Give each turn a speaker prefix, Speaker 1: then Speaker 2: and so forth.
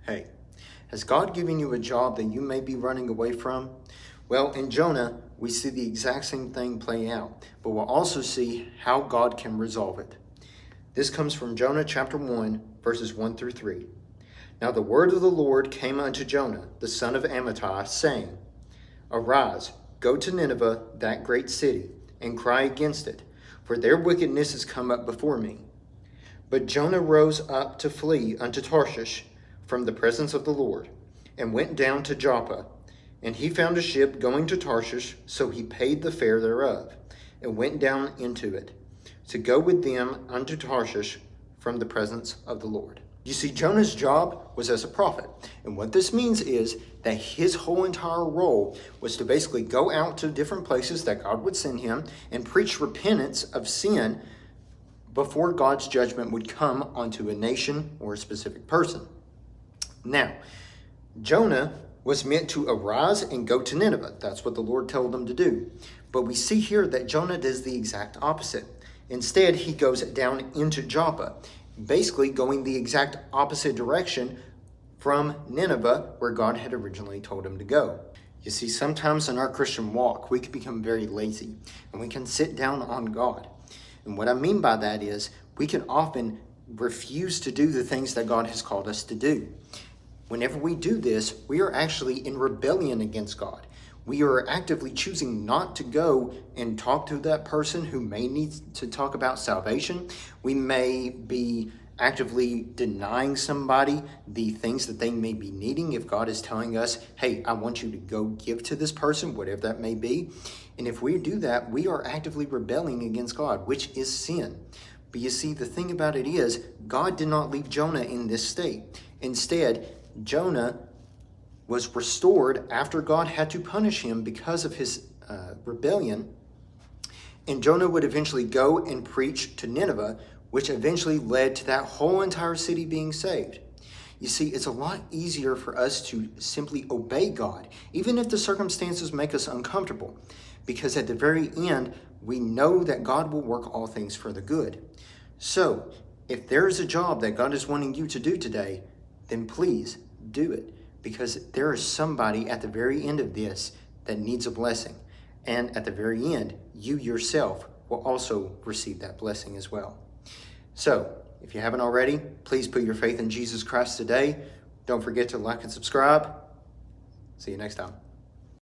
Speaker 1: Hey, has God given you a job that you may be running away from? Well, in Jonah, we see the exact same thing play out, but we'll also see how God can resolve it. This comes from Jonah chapter 1, verses 1 through 3. Now the word of the Lord came unto Jonah, the son of Amittai, saying, Arise, go to Nineveh, that great city, and cry against it, for their wickedness is come up before me. But Jonah rose up to flee unto Tarshish from the presence of the Lord, and went down to Joppa. And he found a ship going to Tarshish, so he paid the fare thereof, and went down into it, to go with them unto Tarshish from the presence of the Lord. You see, Jonah's job was as a prophet. And what this means is that his whole entire role was to basically go out to different places that God would send him and preach repentance of sin before God's judgment would come onto a nation or a specific person. Now, Jonah was meant to arise and go to Nineveh. That's what the Lord told him to do. But we see here that Jonah does the exact opposite. Instead, he goes down into Joppa, basically going the exact opposite direction from Nineveh, where God had originally told him to go. You see, sometimes in our Christian walk, we can become very lazy, and we can sit down on God. And what I mean by that is we can often refuse to do the things that God has called us to do. Whenever we do this, we are actually in rebellion against God. We are actively choosing not to go and talk to that person who may need to talk about salvation. We may be actively denying somebody the things that they may be needing if God is telling us, hey, I want you to go give to this person, whatever that may be. And if we do that, we are actively rebelling against God, which is sin. But you see, the thing about it is, God did not leave Jonah in this state. Instead, Jonah was restored after God had to punish him because of his rebellion. And Jonah would eventually go and preach to Nineveh, which eventually led to that whole entire city being saved. You see, it's a lot easier for us to simply obey God, even if the circumstances make us uncomfortable, because at the very end, we know that God will work all things for the good. So, if there is a job that God is wanting you to do today, then please do it, because there is somebody at the very end of this that needs a blessing. And at the very end, you yourself will also receive that blessing as well. So, if you haven't already, please put your faith in Jesus Christ today. Don't forget to like and subscribe. See you next time.